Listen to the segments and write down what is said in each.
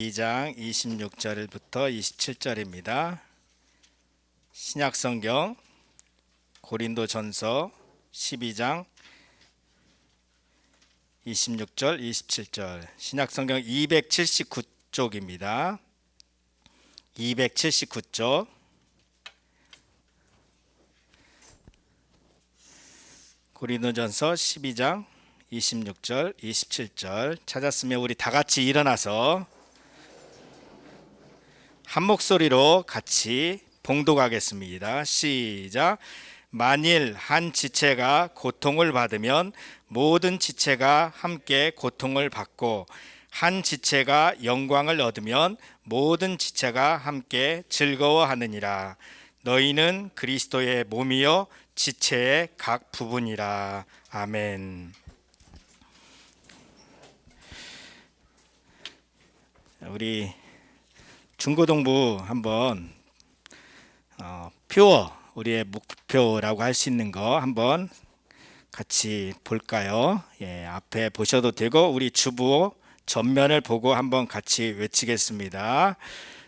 2장 26절부터 27절입니다. 신약성경 고린도전서 12장 26절 27절 신약성경 279쪽입니다. 279쪽 고린도전서 12장 26절 27절 찾았으면 우리 다 같이 일어나서 한 목소리로 같이 봉독하겠습니다. 시작. 만일 한 지체가 고통을 받으면 모든 지체가 함께 고통을 받고, 한 지체가 영광을 얻으면 모든 지체가 함께 즐거워하느니라. 너희는 그리스도의 몸이요 지체의 각 부분이라. 아멘. 우리 중고등부 한번 퓨어, 우리의 목표라고 할 수 있는 거 한번 같이 볼까요? 앞에 보셔도 되고 우리 주보 전면을 보고 한번 같이 외치겠습니다.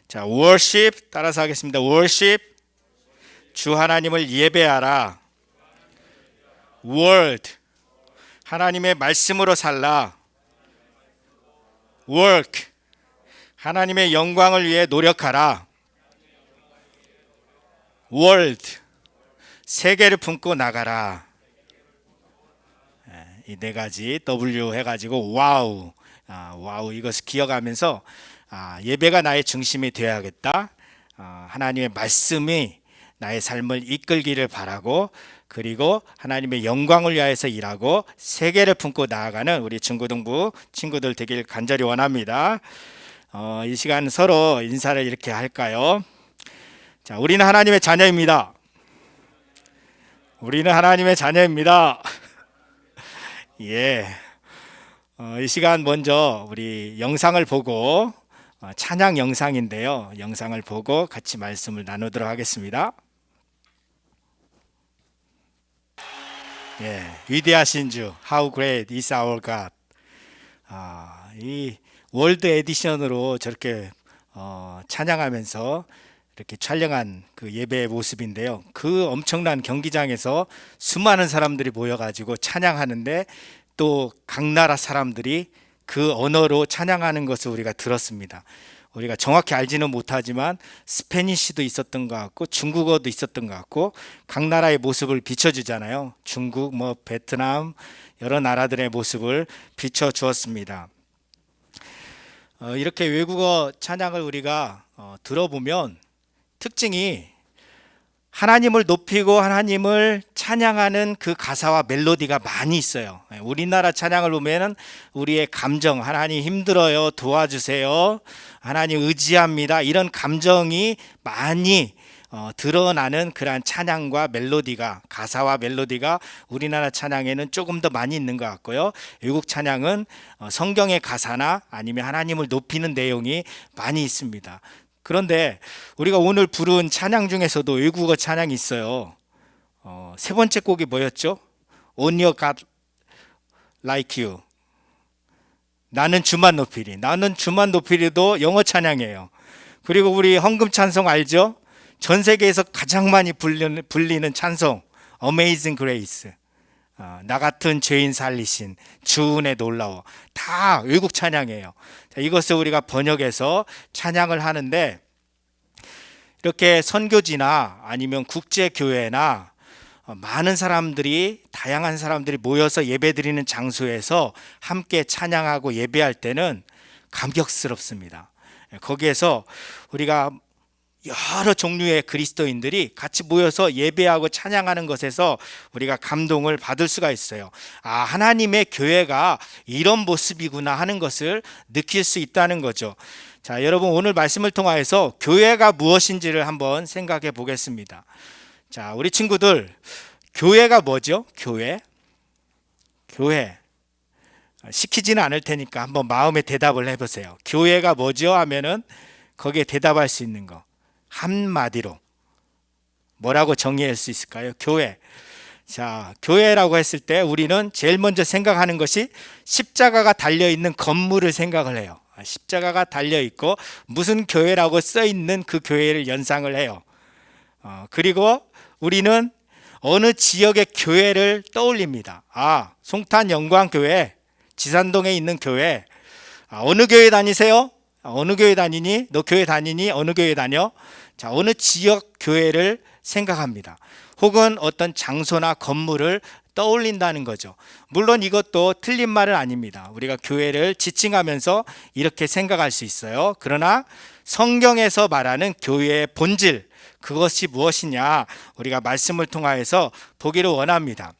자, worship 따라서 하겠습니다. worship, 주 하나님을 예배하라. word, 하나님의 말씀으로 살라. work, 하나님의 영광을 위해 노력하라. world, 세계를 품고 나가라. 이 네 가지 W 해가지고 와우, 와우 이것을 기억하면서 예배가 나의 중심이 되어야겠다. 하나님의 말씀이 나의 삶을 이끌기를 바라고, 그리고 하나님의 영광을 위하여서 일하고 세계를 품고 나아가는 우리 중고등부 친구들 되길 간절히 원합니다. 이 시간 서로 인사를 이렇게 할까요? 자, 우리는 하나님의 자녀입니다. 우리는 하나님의 자녀입니다. 예. 이 시간 먼저 우리 영상을 보고 찬양 영상인데요. 영상을 보고 같이 말씀을 나누도록 하겠습니다. 예, 위대하신 주, How great is our God. 이 월드 에디션으로 저렇게 찬양하면서 이렇게 촬영한 그 예배의 모습인데요. 그 엄청난 경기장에서 수많은 사람들이 모여가지고 찬양하는데, 또 각 나라 사람들이 그 언어로 찬양하는 것을 우리가 들었습니다. 우리가 정확히 알지는 못하지만 스페니쉬도 있었던 것 같고 중국어도 있었던 것 같고, 각 나라의 모습을 비춰주잖아요. 중국, 베트남 여러 나라들의 모습을 비춰주었습니다. 이렇게 외국어 찬양을 우리가 들어보면 특징이 하나님을 높이고 하나님을 찬양하는 그 가사와 멜로디가 많이 있어요. 우리나라 찬양을 보면 우리의 감정, 하나님 힘들어요, 도와주세요, 하나님 의지합니다, 이런 감정이 많이 드러나는 그러한 찬양과 멜로디가, 가사와 멜로디가 우리나라 찬양에는 조금 더 많이 있는 것 같고요. 외국 찬양은 성경의 가사나 아니면 하나님을 높이는 내용이 많이 있습니다. 그런데 우리가 오늘 부른 찬양 중에서도 외국어 찬양이 있어요. 세 번째 곡이 뭐였죠? On your God like you. 나는 주만 높이리. 나는 주만 높이리도 영어 찬양이에요. 그리고 우리 헌금 찬송 알죠? 전 세계에서 가장 많이 불리는 찬송 Amazing Grace, 나 같은 죄인 살리신 주 은혜 놀라워, 다 외국 찬양이에요. 이것을 우리가 번역해서 찬양을 하는데, 이렇게 선교지나 아니면 국제교회나 많은 사람들이, 다양한 사람들이 모여서 예배드리는 장소에서 함께 찬양하고 예배할 때는 감격스럽습니다. 거기에서 우리가 여러 종류의 그리스도인들이 같이 모여서 예배하고 찬양하는 것에서 우리가 감동을 받을 수가 있어요. 하나님의 교회가 이런 모습이구나 하는 것을 느낄 수 있다는 거죠. 자, 여러분 오늘 말씀을 통하여서 교회가 무엇인지를 한번 생각해 보겠습니다. 자, 우리 친구들, 교회가 뭐죠? 교회 시키지는 않을 테니까 한번 마음의 대답을 해보세요. 교회가 뭐죠? 하면은 거기에 대답할 수 있는 거 한마디로 뭐라고 정의할 수 있을까요? 교회. 자, 교회라고 했을 때 우리는 제일 먼저 생각하는 것이 십자가가 달려있는 건물을 생각을 해요. 십자가가 달려 있고 무슨 교회라고 써 있는 그 교회를 연상을 해요. 그리고 우리는 어느 지역의 교회를 떠올립니다. 송탄 영광교회, 지산동에 있는 교회. 어느 교회 다니세요? 어느 교회 다니니? 너 교회 다니니? 어느 교회 다녀? 자, 어느 지역 교회를 생각합니다. 혹은 어떤 장소나 건물을 떠올린다는 거죠. 물론 이것도 틀린 말은 아닙니다. 우리가 교회를 지칭하면서 이렇게 생각할 수 있어요. 그러나 성경에서 말하는 교회의 본질, 그것이 무엇이냐, 우리가 말씀을 통하여서 보기를 원합니다.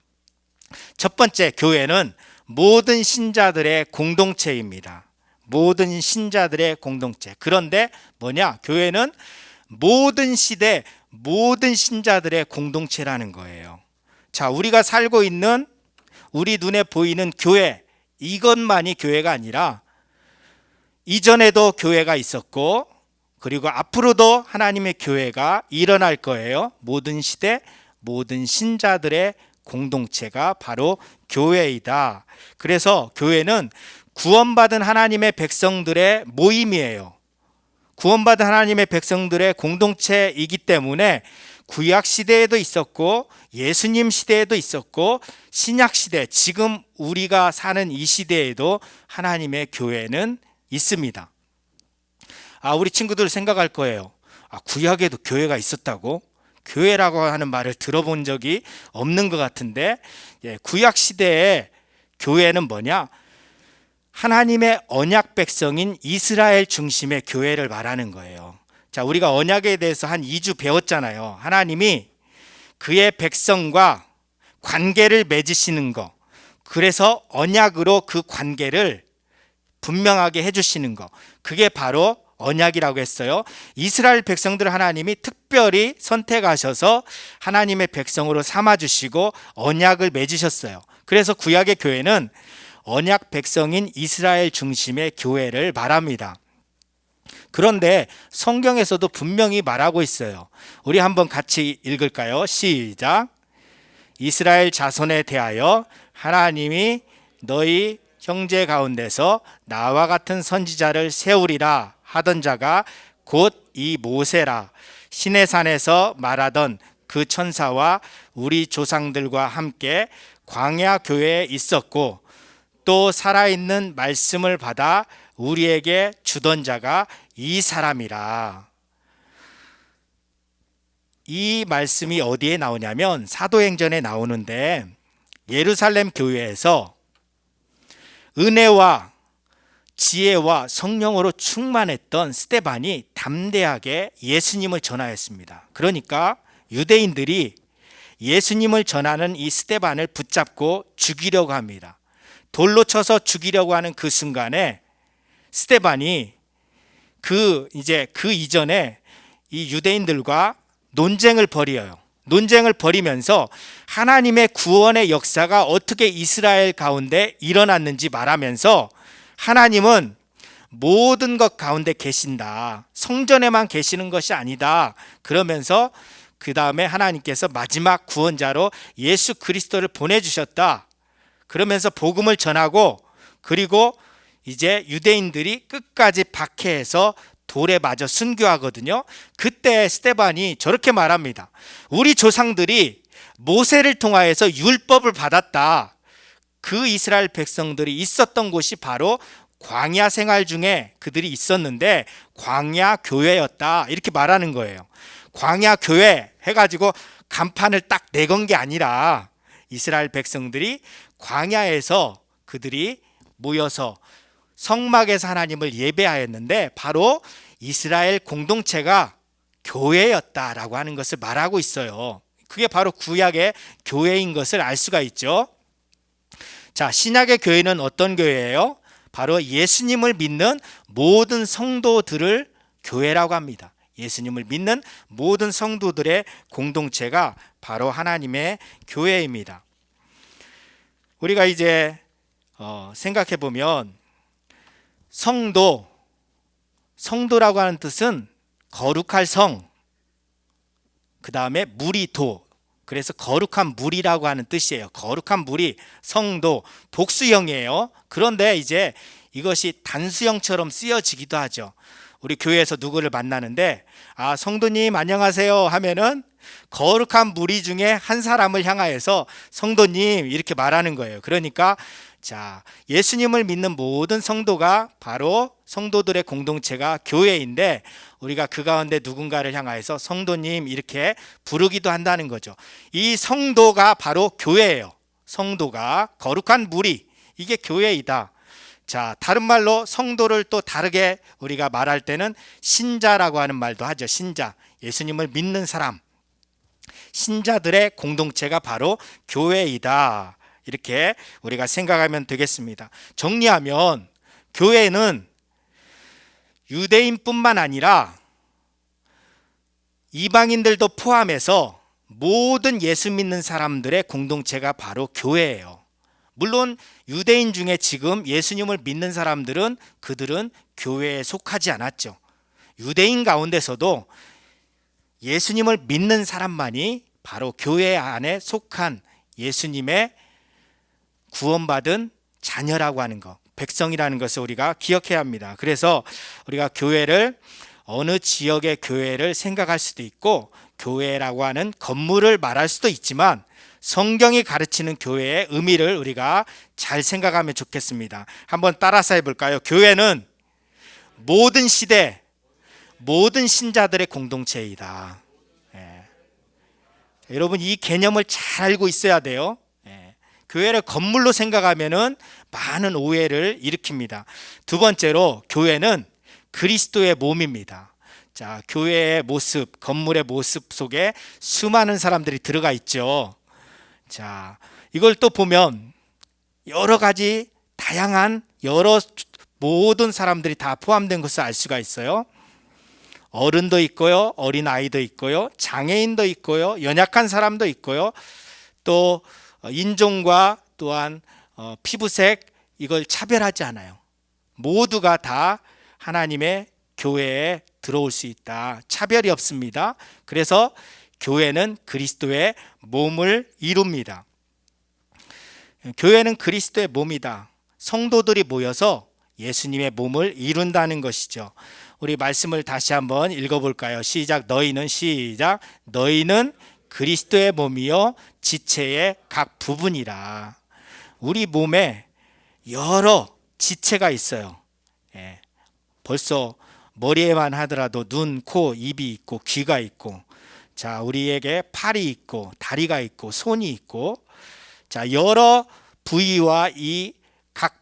첫 번째, 교회는 모든 신자들의 공동체입니다. 모든 신자들의 공동체. 그런데 뭐냐? 교회는 모든 시대 모든 신자들의 공동체라는 거예요. 자, 우리가 살고 있는 우리 눈에 보이는 교회, 이것만이 교회가 아니라 이전에도 교회가 있었고, 그리고 앞으로도 하나님의 교회가 일어날 거예요. 모든 시대 모든 신자들의 공동체가 바로 교회이다. 그래서 교회는 구원받은 하나님의 백성들의 모임이에요. 구원받은 하나님의 백성들의 공동체이기 때문에 구약 시대에도 있었고 예수님 시대에도 있었고 신약 시대, 지금 우리가 사는 이 시대에도 하나님의 교회는 있습니다. 우리 친구들 생각할 거예요. 구약에도 교회가 있었다고? 교회라고 하는 말을 들어본 적이 없는 것 같은데, 구약 시대의 교회는 뭐냐? 하나님의 언약 백성인 이스라엘 중심의 교회를 말하는 거예요. 자, 우리가 언약에 대해서 한 2주 배웠잖아요. 하나님이 그의 백성과 관계를 맺으시는 거, 그래서 언약으로 그 관계를 분명하게 해주시는 거, 그게 바로 언약이라고 했어요. 이스라엘 백성들을 하나님이 특별히 선택하셔서 하나님의 백성으로 삼아주시고 언약을 맺으셨어요. 그래서 구약의 교회는 언약 백성인 이스라엘 중심의 교회를 말합니다. 그런데 성경에서도 분명히 말하고 있어요. 우리 한번 같이 읽을까요? 시작. 이스라엘 자손에 대하여 하나님이 너희 형제 가운데서 나와 같은 선지자를 세우리라 하던 자가 곧 이 모세라. 시내산에서 말하던 그 천사와 우리 조상들과 함께 광야 교회에 있었고 또 살아있는 말씀을 받아 우리에게 주던 자가 이 사람이라. 이 말씀이 어디에 나오냐면 사도행전에 나오는데, 예루살렘 교회에서 은혜와 지혜와 성령으로 충만했던 스데반이 담대하게 예수님을 전하였습니다. 그러니까 유대인들이 예수님을 전하는 이 스데반을 붙잡고 죽이려고 합니다. 돌로 쳐서 죽이려고 하는 그 순간에 스데반이 그 이전에 이 유대인들과 논쟁을 벌여요. 논쟁을 벌이면서 하나님의 구원의 역사가 어떻게 이스라엘 가운데 일어났는지 말하면서 하나님은 모든 것 가운데 계신다. 성전에만 계시는 것이 아니다. 그러면서 그 다음에 하나님께서 마지막 구원자로 예수 그리스도를 보내주셨다. 그러면서 복음을 전하고, 그리고 이제 유대인들이 끝까지 박해해서 돌에 맞아 순교하거든요. 그때 스데반이 저렇게 말합니다. 우리 조상들이 모세를 통하여서 율법을 받았다. 그 이스라엘 백성들이 있었던 곳이 바로 광야 생활 중에 그들이 있었는데 광야 교회였다. 이렇게 말하는 거예요. 광야 교회 해가지고 간판을 딱 내건 게 아니라 이스라엘 백성들이 광야에서 그들이 모여서 성막에서 하나님을 예배하였는데 바로 이스라엘 공동체가 교회였다라고 하는 것을 말하고 있어요. 그게 바로 구약의 교회인 것을 알 수가 있죠. 자, 신약의 교회는 어떤 교회예요? 바로 예수님을 믿는 모든 성도들을 교회라고 합니다. 예수님을 믿는 모든 성도들의 공동체가 바로 하나님의 교회입니다. 우리가 이제 생각해 보면 성도라고 하는 뜻은 거룩할 성, 그 다음에 물이 도, 그래서 거룩한 물이라고 하는 뜻이에요. 거룩한 물이 성도, 복수형이에요. 그런데 이제 이것이 단수형처럼 쓰여지기도 하죠. 우리 교회에서 누구를 만나는데 성도님 안녕하세요 하면은 거룩한 무리 중에 한 사람을 향하여서 성도님 이렇게 말하는 거예요. 그러니까 예수님을 믿는 모든 성도가 바로 성도들의 공동체가 교회인데, 우리가 그 가운데 누군가를 향하여서 성도님 이렇게 부르기도 한다는 거죠. 이 성도가 바로 교회예요. 성도가 거룩한 무리, 이게 교회이다. 다른 말로 성도를 또 다르게 우리가 말할 때는 신자라고 하는 말도 하죠. 신자, 예수님을 믿는 사람, 신자들의 공동체가 바로 교회이다. 이렇게 우리가 생각하면 되겠습니다. 정리하면 교회는 유대인뿐만 아니라 이방인들도 포함해서 모든 예수 믿는 사람들의 공동체가 바로 교회예요. 물론 유대인 중에 지금 예수님을 믿는 사람들은 그들은 교회에 속하지 않았죠. 유대인 가운데서도 예수님을 믿는 사람만이 바로 교회 안에 속한 예수님의 구원받은 자녀라고 하는 것, 백성이라는 것을 우리가 기억해야 합니다. 그래서 우리가 교회를 어느 지역의 교회를 생각할 수도 있고, 교회라고 하는 건물을 말할 수도 있지만 성경이 가르치는 교회의 의미를 우리가 잘 생각하면 좋겠습니다. 한번 따라서 해볼까요? 교회는 모든 시대, 모든 신자들의 공동체이다. 여러분, 이 개념을 잘 알고 있어야 돼요. 교회를 건물로 생각하면은 많은 오해를 일으킵니다. 두 번째로, 교회는 그리스도의 몸입니다. 교회의 모습, 건물의 모습 속에 수많은 사람들이 들어가 있죠. 이걸 또 보면 여러 가지 다양한 모든 사람들이 다 포함된 것을 알 수가 있어요. 어른도 있고요, 어린 아이도 있고요, 장애인도 있고요, 연약한 사람도 있고요, 또 인종과 또한 피부색, 이걸 차별하지 않아요. 모두가 다 하나님의 교회에 들어올 수 있다. 차별이 없습니다. 그래서 교회는 그리스도의 몸을 이룹니다. 교회는 그리스도의 몸이다. 성도들이 모여서 예수님의 몸을 이룬다는 것이죠. 우리 말씀을 다시 한번 읽어볼까요? 시작. 너희는 그리스도의 몸이요 지체의 각 부분이라. 우리 몸에 여러 지체가 있어요. 벌써 머리에만 하더라도 눈, 코, 입이 있고 귀가 있고, 우리에게 팔이 있고 다리가 있고 손이 있고, 여러 부위와 이 각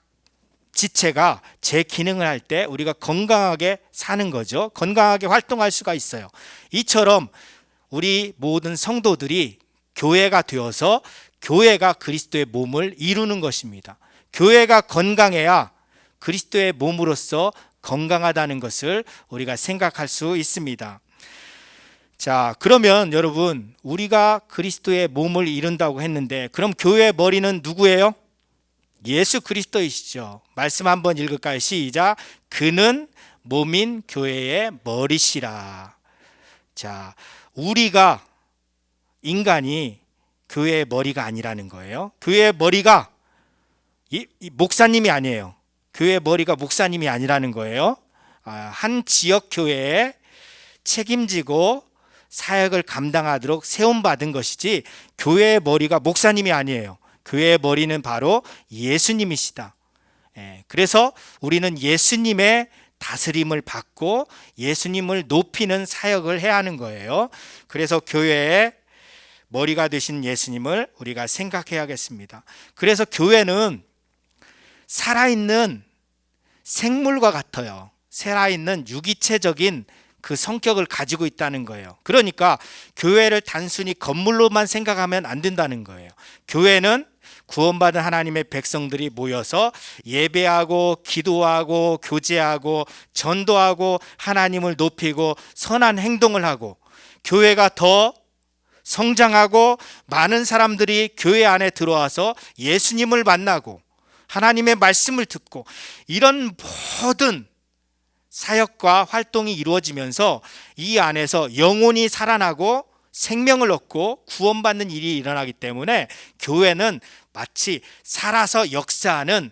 지체가 제 기능을 할 때 우리가 건강하게 사는 거죠. 건강하게 활동할 수가 있어요. 이처럼 우리 모든 성도들이 교회가 되어서 교회가 그리스도의 몸을 이루는 것입니다. 교회가 건강해야 그리스도의 몸으로서 건강하다는 것을 우리가 생각할 수 있습니다. 그러면 여러분, 우리가 그리스도의 몸을 이룬다고 했는데, 그럼 교회의 머리는 누구예요? 예수 그리스도이시죠. 말씀 한번 읽을까요? 시작. 그는 몸인 교회의 머리시라. 우리가, 인간이 교회의 머리가 아니라는 거예요. 교회의 머리가 이 목사님이 아니에요. 교회의 머리가 목사님이 아니라는 거예요. 한 지역 교회에 책임지고 사역을 감당하도록 세움받은 것이지, 교회의 머리가 목사님이 아니에요. 교회의 머리는 바로 예수님이시다. 그래서 우리는 예수님의 다스림을 받고 예수님을 높이는 사역을 해야 하는 거예요. 그래서 교회의 머리가 되신 예수님을 우리가 생각해야겠습니다. 그래서 교회는 살아있는 생물과 같아요. 살아있는 유기체적인 그 성격을 가지고 있다는 거예요. 그러니까 교회를 단순히 건물로만 생각하면 안 된다는 거예요. 교회는 구원받은 하나님의 백성들이 모여서 예배하고 기도하고 교제하고 전도하고 하나님을 높이고 선한 행동을 하고, 교회가 더 성장하고 많은 사람들이 교회 안에 들어와서 예수님을 만나고 하나님의 말씀을 듣고, 이런 모든 사역과 활동이 이루어지면서 이 안에서 영혼이 살아나고 생명을 얻고 구원받는 일이 일어나기 때문에 교회는 마치 살아서 역사하는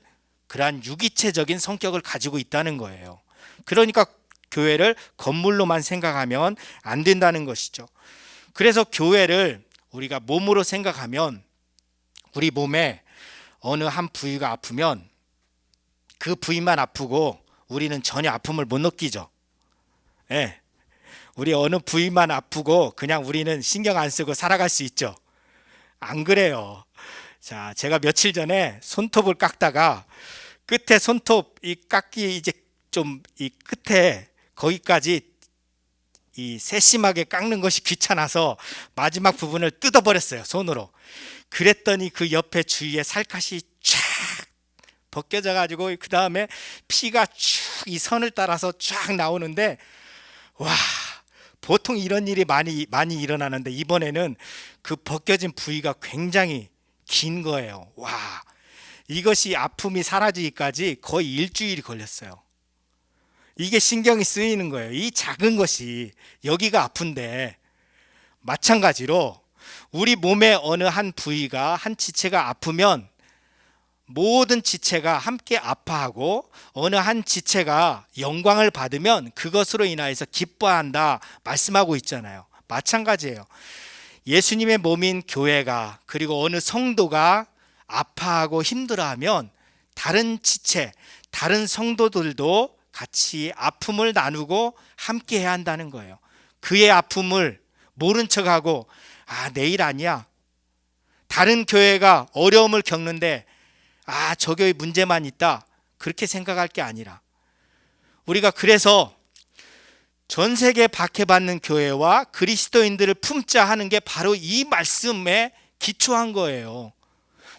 그러한 유기체적인 성격을 가지고 있다는 거예요. 그러니까 교회를 건물로만 생각하면 안 된다는 것이죠. 그래서 교회를 우리가 몸으로 생각하면 우리 몸에 어느 한 부위가 아프면 그 부위만 아프고 우리는 전혀 아픔을 못 느끼죠. 예. 우리 어느 부위만 아프고 그냥 우리는 신경 안 쓰고 살아갈 수 있죠. 안 그래요. 자, 제가 며칠 전에 손톱을 깎다가 끝에 손톱 이 깎기 이제 좀 이 끝에 거기까지 이 세심하게 깎는 것이 귀찮아서 마지막 부분을 뜯어버렸어요, 손으로. 그랬더니 그 옆에 주위에 살갗이 쫙 벗겨져 가지고 그 다음에 피가 쭉 이 선을 따라서 쫙 나오는데, 와, 보통 이런 일이 많이 일어나는데 이번에는 그 벗겨진 부위가 굉장히 긴 거예요. 와, 이것이 아픔이 사라지기까지 거의 일주일이 걸렸어요. 이게 신경이 쓰이는 거예요. 이 작은 것이 여기가 아픈데, 마찬가지로 우리 몸의 어느 한 부위가, 한 지체가 아프면 모든 지체가 함께 아파하고 어느 한 지체가 영광을 받으면 그것으로 인하여서 기뻐한다 말씀하고 있잖아요. 마찬가지예요. 예수님의 몸인 교회가, 그리고 어느 성도가 아파하고 힘들어하면 다른 지체, 다른 성도들도 같이 아픔을 나누고 함께 해야 한다는 거예요. 그의 아픔을 모른 척하고 내일 아니야, 다른 교회가 어려움을 겪는데 저 교회 문제만 있다, 그렇게 생각할 게 아니라, 우리가 그래서 전 세계 박해받는 교회와 그리스도인들을 품자 하는 게 바로 이 말씀에 기초한 거예요.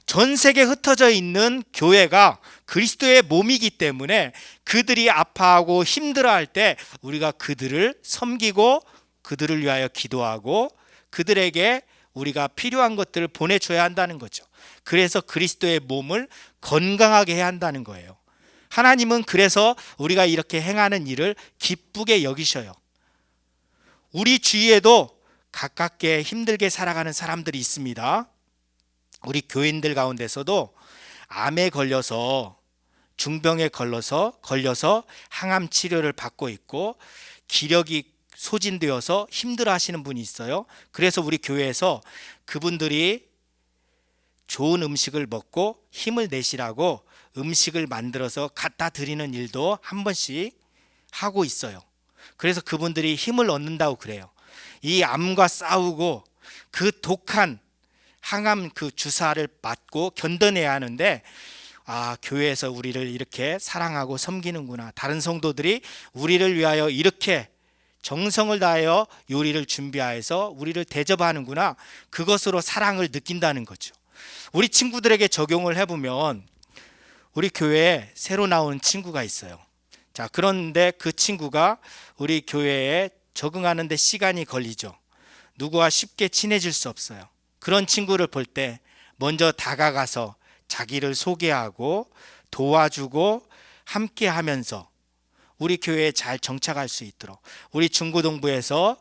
전 세계 흩어져 있는 교회가 그리스도의 몸이기 때문에 그들이 아파하고 힘들어할 때 우리가 그들을 섬기고 그들을 위하여 기도하고 그들에게 우리가 필요한 것들을 보내줘야 한다는 거죠. 그래서 그리스도의 몸을 건강하게 해야 한다는 거예요. 하나님은 그래서 우리가 이렇게 행하는 일을 기쁘게 여기셔요. 우리 주위에도 가깝게 힘들게 살아가는 사람들이 있습니다. 우리 교인들 가운데서도 암에 걸려서, 중병에 걸려서 항암 치료를 받고 있고 기력이 소진되어서 힘들어 하시는 분이 있어요. 그래서 우리 교회에서 그분들이 좋은 음식을 먹고 힘을 내시라고 음식을 만들어서 갖다 드리는 일도 한 번씩 하고 있어요. 그래서 그분들이 힘을 얻는다고 그래요. 이 암과 싸우고 그 독한 항암 그 주사를 맞고 견뎌내야 하는데, 교회에서 우리를 이렇게 사랑하고 섬기는구나, 다른 성도들이 우리를 위하여 이렇게 정성을 다하여 요리를 준비하여서 우리를 대접하는구나, 그것으로 사랑을 느낀다는 거죠. 우리 친구들에게 적용을 해보면, 우리 교회에 새로 나온 친구가 있어요. 자, 그런데 그 친구가 우리 교회에 적응하는 데 시간이 걸리죠. 누구와 쉽게 친해질 수 없어요. 그런 친구를 볼 때 먼저 다가가서 자기를 소개하고 도와주고 함께 하면서 우리 교회에 잘 정착할 수 있도록, 우리 중고등부에서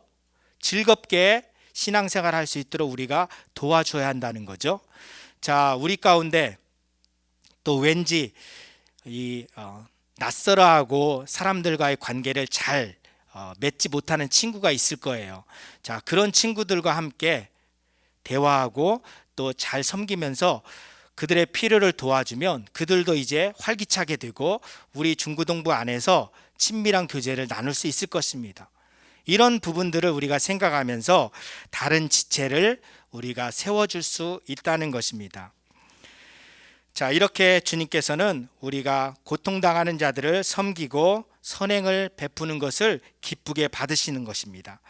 즐겁게 신앙생활 할 수 있도록 우리가 도와줘야 한다는 거죠. 자, 우리 가운데 또 왠지 낯설어하고 사람들과의 관계를 잘 맺지 못하는 친구가 있을 거예요. 자, 그런 친구들과 함께 대화하고 또 잘 섬기면서 그들의 필요를 도와주면 그들도 이제 활기차게 되고 우리 중고등부 안에서 친밀한 교제를 나눌 수 있을 것입니다. 이런 부분들을 우리가 생각하면서 다른 지체를 우리가 세워줄 수 있다는 것입니다. 자, 이렇게 주님께서는 우리가 고통당하는 자들을 섬기고 선행을 베푸는 것을 기쁘게 받으시는 것입니다.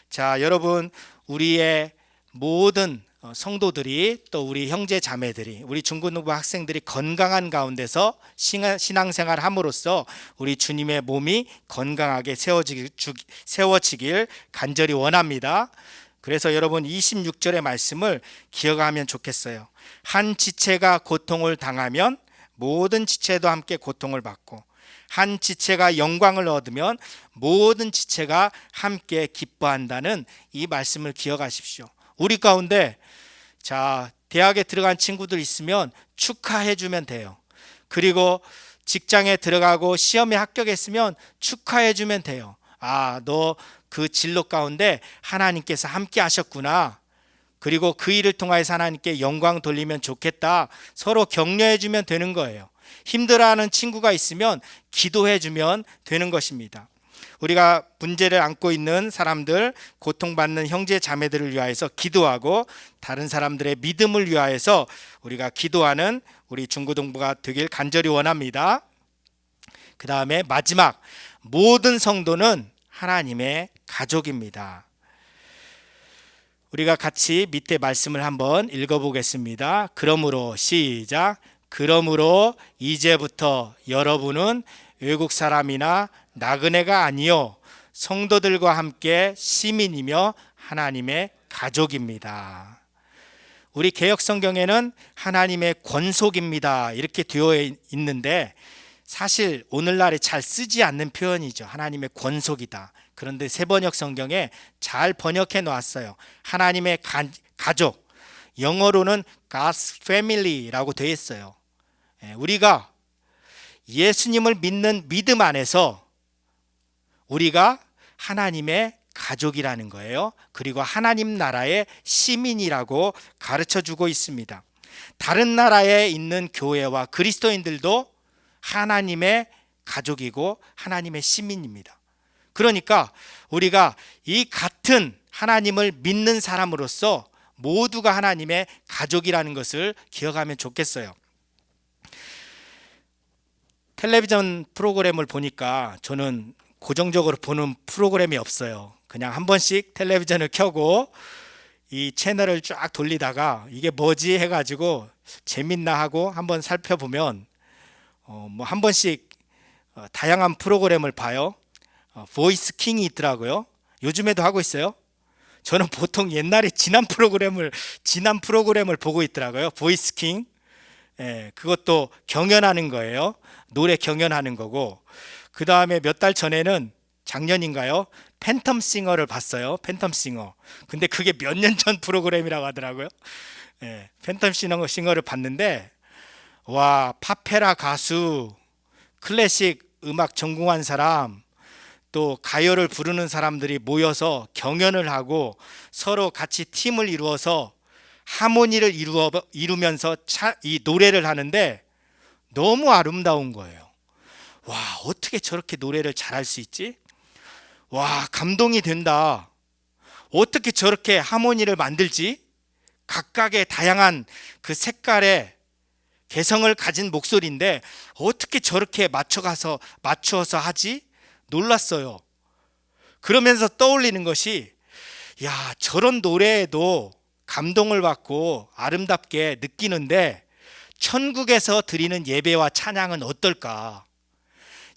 자, 여러분, 우리의 모든 성도들이, 또 우리 형제 자매들이, 우리 중고등부 학생들이 건강한 가운데서 신앙생활 함으로써 우리 주님의 몸이 건강하게 세워지길 간절히 원합니다. 그래서 여러분 26절의 말씀을 기억하면 좋겠어요. 한 지체가 고통을 당하면 모든 지체도 함께 고통을 받고, 한 지체가 영광을 얻으면 모든 지체가 함께 기뻐한다는 이 말씀을 기억하십시오. 우리 가운데 대학에 들어간 친구들 있으면 축하해 주면 돼요. 그리고 직장에 들어가고 시험에 합격했으면 축하해 주면 돼요. 아, 너 그 진로 가운데 하나님께서 함께 하셨구나. 그리고 그 일을 통하여서 하나님께 영광 돌리면 좋겠다. 서로 격려해 주면 되는 거예요. 힘들어하는 친구가 있으면 기도해 주면 되는 것입니다. 우리가 문제를 안고 있는 사람들, 고통받는 형제 자매들을 위하여서 기도하고 다른 사람들의 믿음을 위하여서 우리가 기도하는 우리 중고동부가 되길 간절히 원합니다. 그 다음에 마지막, 모든 성도는 하나님의 가족입니다. 우리가 같이 밑에 말씀을 한번 읽어보겠습니다. 그러므로 시작. 그러므로 이제부터 여러분은 외국 사람이나 나그네가 아니요 성도들과 함께 시민이며 하나님의 가족입니다. 우리 개역 성경에는 하나님의 권속입니다 이렇게 되어 있는데 사실 오늘날에 잘 쓰지 않는 표현이죠. 하나님의 권속이다. 그런데 새번역 성경에 잘 번역해 놓았어요. 하나님의 가족, 영어로는 God's Family라고 되어 있어요. 우리가 예수님을 믿는 믿음 안에서 우리가 하나님의 가족이라는 거예요. 그리고 하나님 나라의 시민이라고 가르쳐 주고 있습니다. 다른 나라에 있는 교회와 그리스도인들도 하나님의 가족이고 하나님의 시민입니다. 그러니까 우리가 이 같은 하나님을 믿는 사람으로서 모두가 하나님의 가족이라는 것을 기억하면 좋겠어요. 텔레비전 프로그램을 보니까 저는 고정적으로 보는 프로그램이 없어요. 그냥 한 번씩 텔레비전을 켜고 이 채널을 쫙 돌리다가 이게 뭐지 해가지고 재밌나 하고 한번 살펴보면 뭐 한 번씩 다양한 프로그램을 봐요. 보이스 킹이 있더라고요. 요즘에도 하고 있어요. 저는 보통 옛날에 지난 프로그램을 보고 있더라고요. 보이스 킹. 그것도 경연하는 거예요. 노래 경연하는 거고. 그 다음에 몇 달 전에는 작년인가요? 팬텀싱어를 봤어요. 팬텀싱어. 근데 그게 몇 년 전 프로그램이라고 하더라고요. 팬텀싱어를 봤는데 와, 파페라 가수, 클래식 음악 전공한 사람, 또 가요를 부르는 사람들이 모여서 경연을 하고 서로 같이 팀을 이루어서 하모니를 이루면서 이 노래를 하는데 너무 아름다운 거예요. 와, 어떻게 저렇게 노래를 잘할 수 있지? 와, 감동이 된다. 어떻게 저렇게 하모니를 만들지? 각각의 다양한 그 색깔의 개성을 가진 목소리인데 어떻게 저렇게 맞추어서 하지? 놀랐어요. 그러면서 떠올리는 것이 야, 저런 노래에도 감동을 받고 아름답게 느끼는데 천국에서 드리는 예배와 찬양은 어떨까?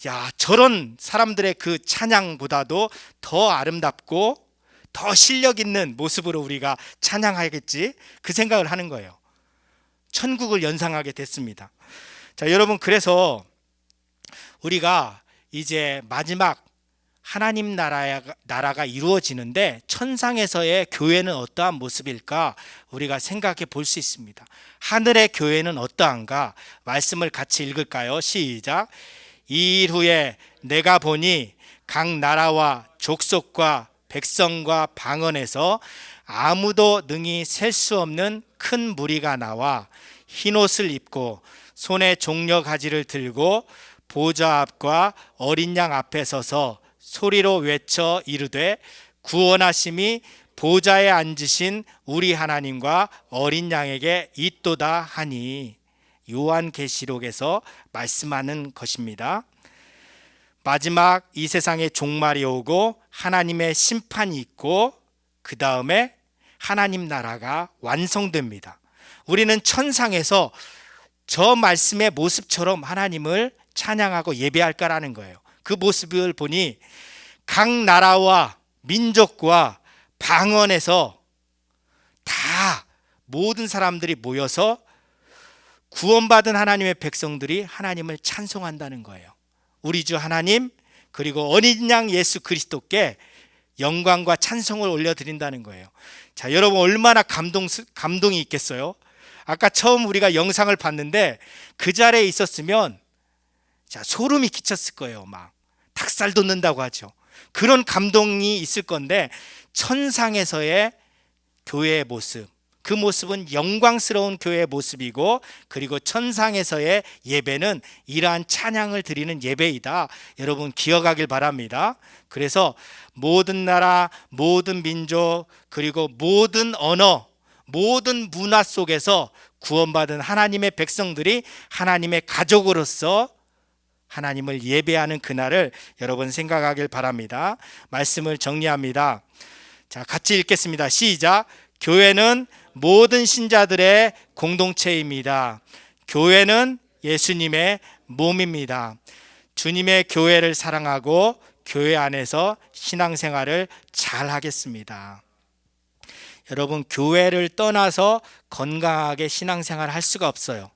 야, 저런 사람들의 그 찬양보다도 더 아름답고 더 실력 있는 모습으로 우리가 찬양하겠지? 그 생각을 하는 거예요. 천국을 연상하게 됐습니다. 자, 여러분, 그래서 우리가 이제 마지막 하나님 나라가 이루어지는데 천상에서의 교회는 어떠한 모습일까 우리가 생각해 볼 수 있습니다. 하늘의 교회는 어떠한가? 말씀을 같이 읽을까요? 시작. 이 일 후에 내가 보니 각 나라와 족속과 백성과 방언에서 아무도 능히 셀 수 없는 큰 무리가 나와 흰옷을 입고 손에 종려 가지를 들고 보좌 앞과 어린 양 앞에 서서 소리로 외쳐 이르되 구원하심이 보좌에 앉으신 우리 하나님과 어린 양에게 있도다 하니, 요한계시록에서 말씀하는 것입니다. 마지막 이 세상의 종말이 오고 하나님의 심판이 있고 그 다음에 하나님 나라가 완성됩니다. 우리는 천상에서 저 말씀의 모습처럼 하나님을 찬양하고 예배할까라는 거예요. 그 모습을 보니 각 나라와 민족과 방언에서 다 모든 사람들이 모여서 구원받은 하나님의 백성들이 하나님을 찬송한다는 거예요. 우리 주 하나님 그리고 어린 양 예수 그리스도께 영광과 찬송을 올려드린다는 거예요. 자, 여러분 얼마나 감동이 있겠어요? 아까 처음 우리가 영상을 봤는데 그 자리에 있었으면 자, 소름이 끼쳤을 거예요. 막 닭살 돋는다고 하죠. 그런 감동이 있을 건데, 천상에서의 교회의 모습, 그 모습은 영광스러운 교회의 모습이고, 그리고 천상에서의 예배는 이러한 찬양을 드리는 예배이다. 여러분 기억하길 바랍니다. 그래서 모든 나라, 모든 민족, 그리고 모든 언어, 모든 문화 속에서 구원받은 하나님의 백성들이 하나님의 가족으로서 하나님을 예배하는 그날을 여러분 생각하길 바랍니다. 말씀을 정리합니다. 자, 같이 읽겠습니다. 시작. 교회는 모든 신자들의 공동체입니다. 교회는 예수님의 몸입니다. 주님의 교회를 사랑하고 교회 안에서 신앙생활을 잘 하겠습니다. 여러분, 교회를 떠나서 건강하게 신앙생활을 할 수가 없어요.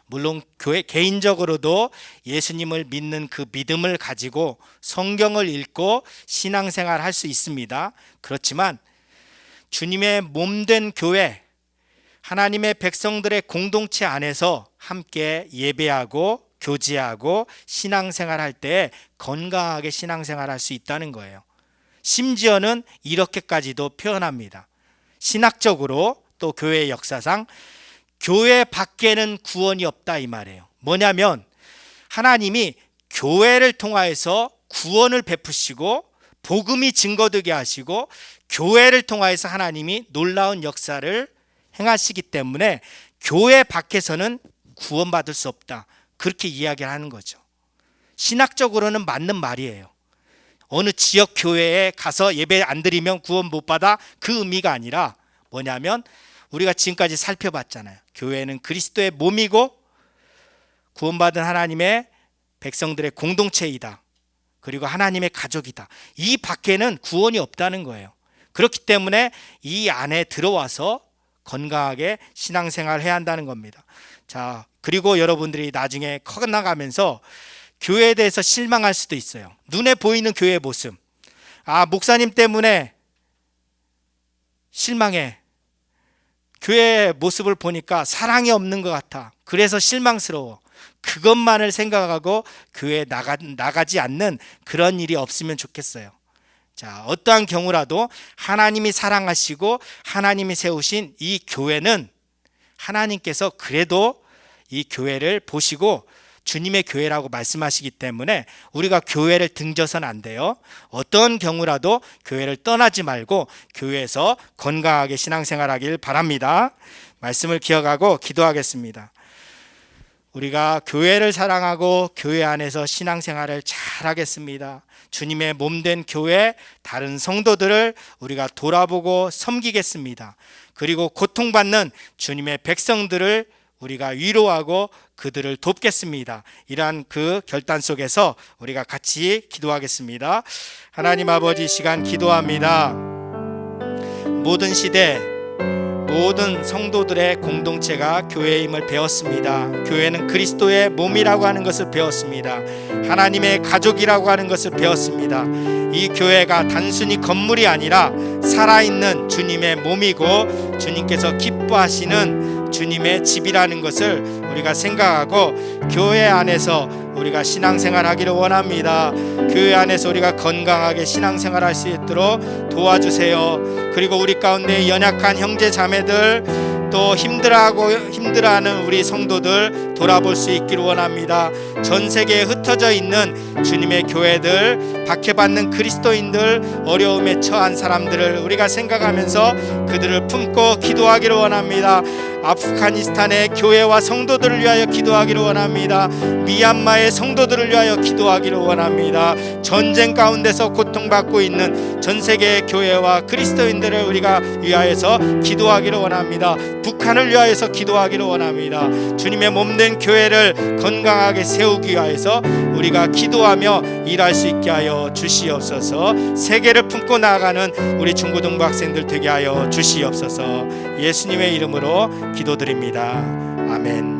물론 교회 개인적으로도 예수님을 믿는 그 믿음을 가지고 성경을 읽고 신앙생활을 할 수 있습니다. 그렇지만 주님의 몸된 교회, 하나님의 백성들의 공동체 안에서 함께 예배하고 교제하고 신앙생활할 때 건강하게 신앙생활할 수 있다는 거예요. 심지어는 이렇게까지도 표현합니다. 신학적으로 또 교회의 역사상 교회 밖에는 구원이 없다, 이 말이에요. 뭐냐면 하나님이 교회를 통하여서 구원을 베푸시고 복음이 증거되게 하시고 교회를 통하여서 하나님이 놀라운 역사를 행하시기 때문에 교회 밖에서는 구원받을 수 없다, 그렇게 이야기를 하는 거죠. 신학적으로는 맞는 말이에요. 어느 지역 교회에 가서 예배 안 드리면 구원 못 받아, 그 의미가 아니라 뭐냐면 우리가 지금까지 살펴봤잖아요. 교회는 그리스도의 몸이고 구원받은 하나님의 백성들의 공동체이다. 그리고 하나님의 가족이다. 이 밖에는 구원이 없다는 거예요. 그렇기 때문에 이 안에 들어와서 건강하게 신앙생활을 해야 한다는 겁니다. 자, 그리고 여러분들이 나중에 커나가면서 교회에 대해서 실망할 수도 있어요. 눈에 보이는 교회의 모습. 아, 목사님 때문에 실망해. 교회의 모습을 보니까 사랑이 없는 것 같아. 그래서 실망스러워. 그것만을 생각하고 교회에 나가지 않는 그런 일이 없으면 좋겠어요. 자, 어떠한 경우라도 하나님이 사랑하시고 하나님이 세우신 이 교회는 하나님께서 그래도 이 교회를 보시고 주님의 교회라고 말씀하시기 때문에 우리가 교회를 등져서는 안 돼요. 어떤 경우라도 교회를 떠나지 말고 교회에서 건강하게 신앙생활하길 바랍니다. 말씀을 기억하고 기도하겠습니다. 우리가 교회를 사랑하고 교회 안에서 신앙생활을 잘 하겠습니다. 주님의 몸된 교회, 다른 성도들을 우리가 돌아보고 섬기겠습니다. 그리고 고통받는 주님의 백성들을 우리가 위로하고 그들을 돕겠습니다. 이러한 그 결단 속에서 우리가 같이 기도하겠습니다. 하나님 아버지, 시간 기도합니다. 모든 시대 모든 성도들의 공동체가 교회임을 배웠습니다. 교회는 그리스도의 몸이라고 하는 것을 배웠습니다. 하나님의 가족이라고 하는 것을 배웠습니다. 이 교회가 단순히 건물이 아니라 살아있는 주님의 몸이고 주님께서 기뻐하시는 주님의 집이라는 것을 우리가 생각하고 교회 안에서 우리가 신앙생활하기를 원합니다. 교회 안에서 우리가 건강하게 신앙생활할 수 있도록 도와주세요. 그리고 우리 가운데 연약한 형제 자매들, 또 힘들어하는 우리 성도들 돌아볼 수 있기를 원합니다. 전 세계에 흩어져 있는 주님의 교회들, 박해받는 그리스도인들, 어려움에 처한 사람들을 우리가 생각하면서 그들을 품고 기도하기를 원합니다. 아프가니스탄의 교회와 성도들을 위하여 기도하기를 원합니다. 미얀마의 성도들을 위하여 기도하기를 원합니다. 전쟁 가운데서 고통받고 있는 전 세계의 교회와 그리스도인들을 우리가 위하여서 기도하기를 원합니다. 북한을 위하여서 기도하기를 원합니다. 주님의 몸된 교회를 건강하게 세우기 위하여서 우리가 기도하며 일할 수 있게 하여 주시옵소서. 세계를 품고 나아가는 우리 중고등부 학생들 되게 하여 주시옵소서. 예수님의 이름으로 기도드립니다. 아멘.